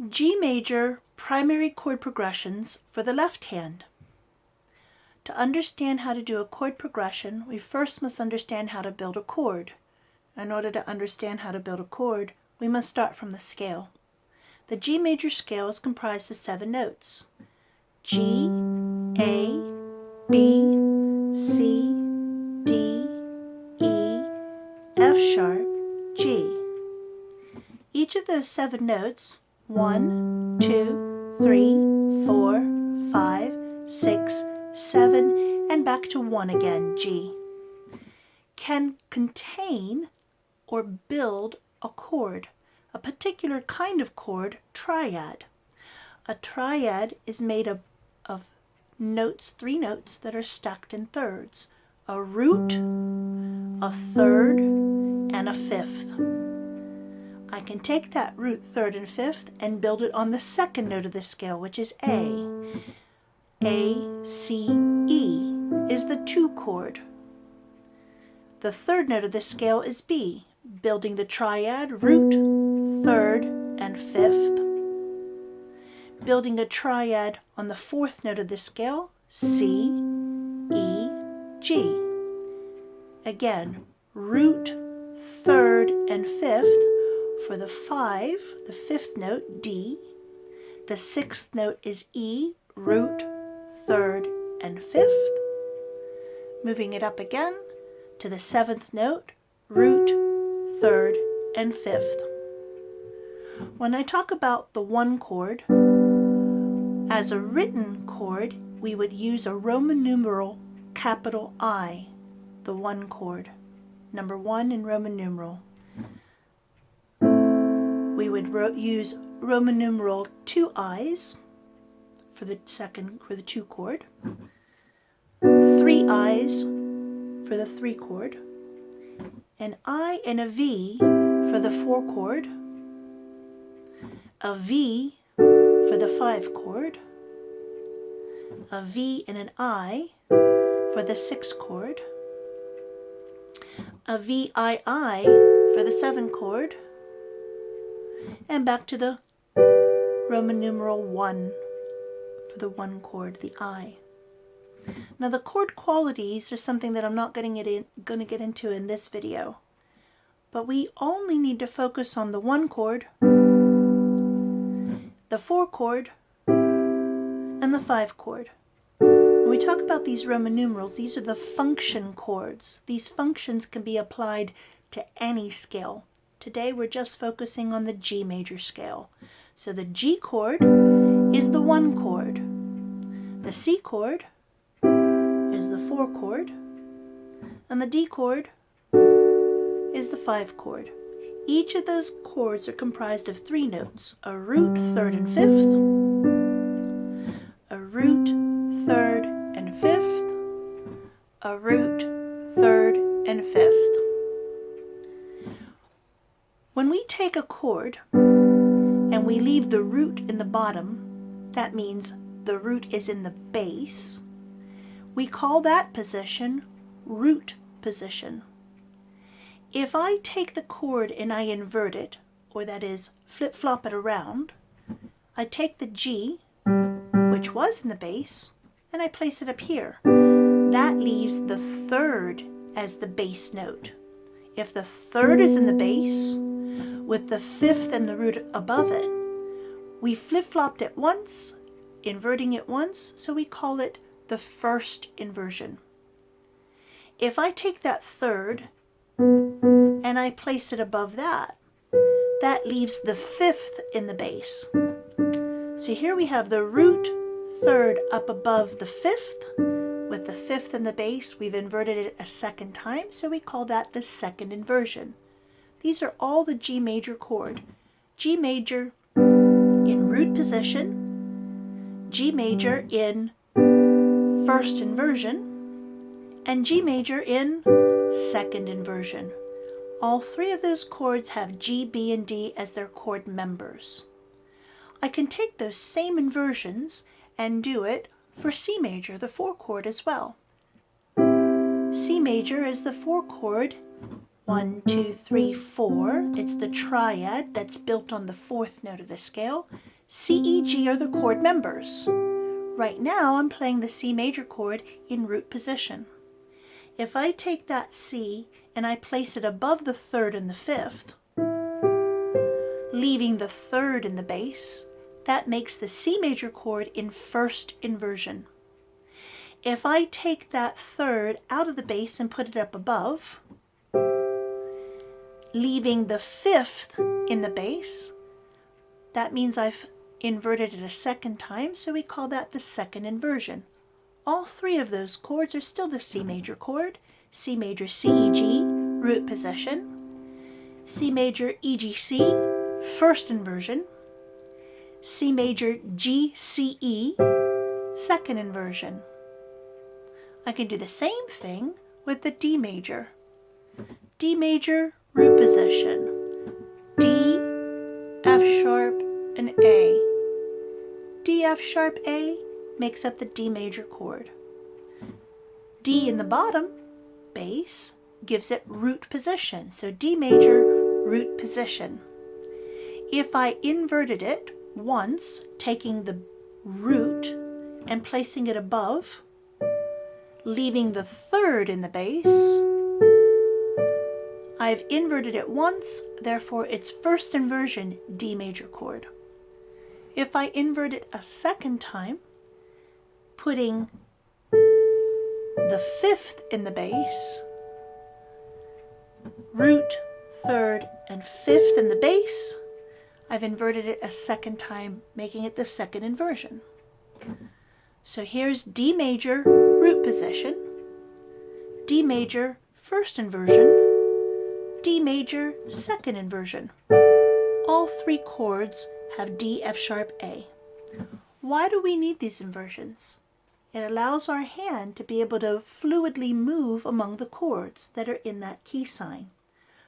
G major primary chord progressions for the left hand. To understand how to do a chord progression, we first must understand how to build a chord. In order to understand how to build a chord, we must start from the scale. The G major scale is comprised of 7 notes: G, A, B, C, D, E, F sharp, G. Each of those 7 notes, 1, 2, 3, 4, 5, 6, 7, and back to 1 again, G, can contain or build a chord, a particular kind of chord, triad. A triad is made of notes, 3 notes that are stacked in thirds: a root, a third, and a fifth. I can take that root, third, and fifth and build it on the second note of the scale, which is A. A, C, E is the 2 chord. The third note of the scale is B, building the triad root, third, and fifth. Building a triad on the 4th note of the scale, C, E, G. Again, root, third, and fifth. For the 5, the 5th note, D. The 6th note is E, root, third, and 5th. Moving it up again to the 7th note, root, third, and 5th. When I talk about the 1 chord, as a written chord, we would use a Roman numeral capital I, the 1 chord, number 1 in Roman numeral. We would use Roman numeral 2 I's for the 2 chord, 3 I's for the 3 chord, an I and a V for the 4 chord, a V for the 5 chord, a V and an I for the 6 chord, a VII for the 7 chord, and back to the Roman numeral 1 for the 1 chord, the I. Now the chord qualities are something that I'm not going to get into in this video, but we only need to focus on the 1 chord, the 4 chord, and the 5 chord. When we talk about these Roman numerals, these are the function chords. These functions can be applied to any scale. Today we're just focusing on the G major scale. So the G chord is the 1 chord. The C chord is the 4 chord. And the D chord is the 5 chord. Each of those chords are comprised of 3 notes: a root, third, and fifth, a root, third, and fifth, a root, third, and fifth. When we take a chord and we leave the root in the bottom, that means the root is in the bass, we call that position root position. If I take the chord and I invert it, or that is flip-flop it around, I take the G, which was in the bass, and I place it up here. That leaves the third as the bass note. If the third is in the bass, with the 5th and the root above it, we flip-flopped it once, inverting it once, so we call it the first inversion. If I take that third and I place it above that, that leaves the 5th in the bass. So here we have the root, third up above the 5th. With the 5th in the bass, we've inverted it a second time, so we call that the 2nd inversion. These are all the G major chord. G major in root position, G major in first inversion, and G major in 2nd inversion. All 3 of those chords have G, B, and D as their chord members. I can take those same inversions and do it for C major, the 4 chord as well. C major is the 4 chord 1, 2, 3, 4. It's the triad that's built on the fourth note of the scale. C, E, G are the chord members. Right now I'm playing the C major chord in root position. If I take that C and I place it above the third and the fifth, leaving the third in the bass, that makes the C major chord in first inversion. If I take that third out of the bass and put it up above, leaving the fifth in the bass, that means I've inverted it a second time, so we call that the second inversion. All three of those chords are still the C major chord. C major, C, E, G, root position. C major, E, G, C, first inversion. C major, G, C, E, second inversion. I can do the same thing with the D major. D major, root position. D, F sharp, and A. D, F sharp, A makes up the D major chord. D in the bottom, bass, gives it root position. So D major, root position. If I inverted it once, taking the root and placing it above, leaving the third in the bass, I've inverted it once, therefore it's first inversion D major chord. If I invert it a second time, putting the fifth in the bass, root, third, and fifth in the bass, I've inverted it a second time, making it the second inversion. So here's D major, root position, D major, first inversion, D major, second inversion. All three chords have D, F sharp, A. Why do we need these inversions? It allows our hand to be able to fluidly move among the chords that are in that key sign.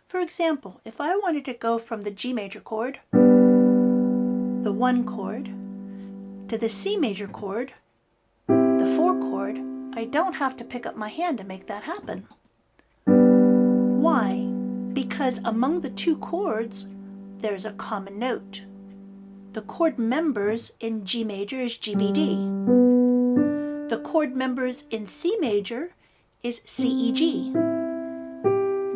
For example, if I wanted to go from the G major chord, the 1 chord, to the C major chord, the 4 chord, I don't have to pick up my hand to make that happen. Why? Because among the two chords, there's a common note. The chord members in G major is G, B, D. The chord members in C major is C, E, G.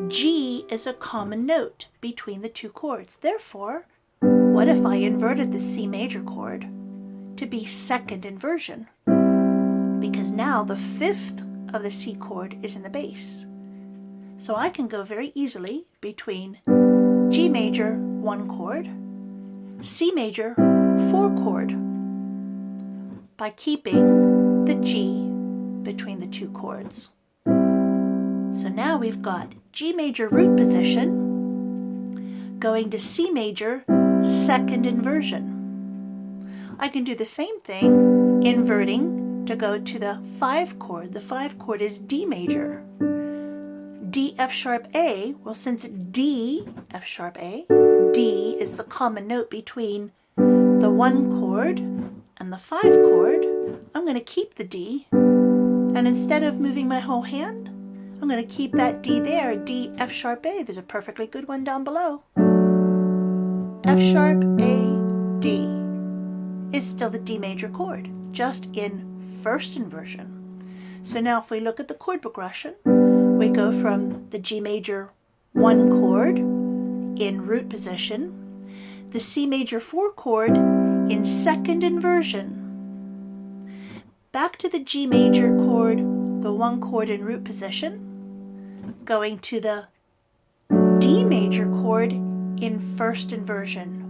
G is a common note between the two chords. Therefore, what if I inverted the C major chord to be second inversion? Because now the fifth of the C chord is in the bass. So I can go very easily between G major, 1 chord, C major, 4 chord, by keeping the G between the two chords. So now we've got G major, root position, going to C major, second inversion. I can do the same thing, inverting to go to the 5 chord. The 5 chord is D major. D, F sharp, A, well, since D, F sharp, A, D is the common note between the 1 chord and the 5 chord, I'm going to keep the D, and instead of moving my whole hand, I'm going to keep that D there, D, F sharp, A. There's a perfectly good one down below. F sharp, A, D is still the D major chord, just in first inversion. So now if we look at the chord progression, we go from the G major 1 chord in root position, the C major 4 chord in second inversion, back to the G major chord, the 1 chord in root position, going to the D major chord in first inversion.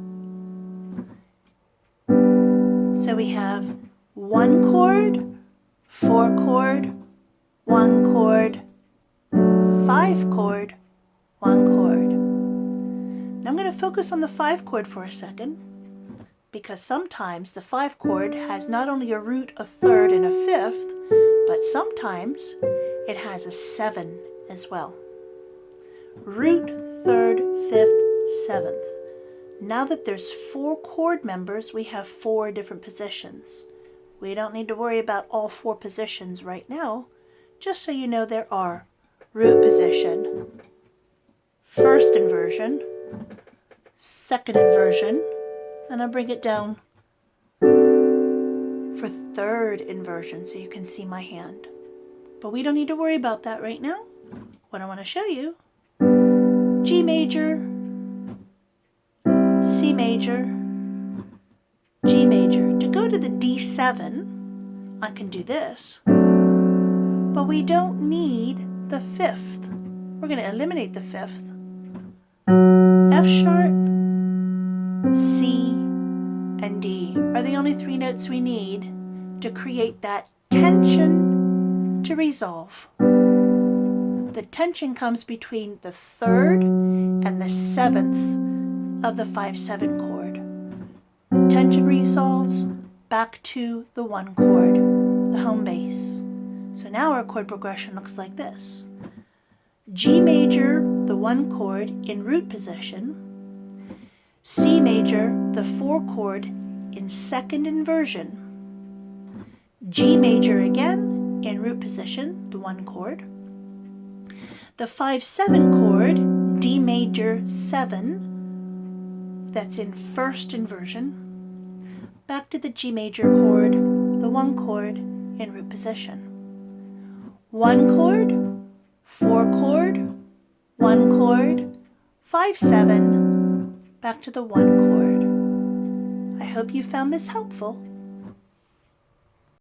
So we have 1 chord, 4 chord, 1 chord, 5 chord, 1 chord. Now I'm going to focus on the 5 chord for a second, because sometimes the 5 chord has not only a root, a third, and a fifth, but sometimes it has a 7 as well. Root, third, fifth, seventh. Now that there's 4 chord members, we have 4 different positions. We don't need to worry about all 4 positions right now, just so you know there are root position, first inversion, second inversion, and I'll bring it down for third inversion so you can see my hand. But we don't need to worry about that right now. What I want to show you, G major, C major, G major. To go to the D7, I can do this, but we don't need the fifth. We're going to eliminate the fifth. F sharp, C, and D are the only three notes we need to create that tension to resolve. The tension comes between the third and the seventh of the 5/7 chord. The tension resolves back to the 1 chord, the home base. So now our chord progression looks like this. G major, the 1 chord in root position, C major, the 4 chord in second inversion, G major again in root position, the 1 chord, the 5/7 chord, D major 7, that's in first inversion, back to the G major chord, the 1 chord in root position. 1 chord, 4 chord, 1 chord, 5/7, back to the 1 chord. I hope you found this helpful.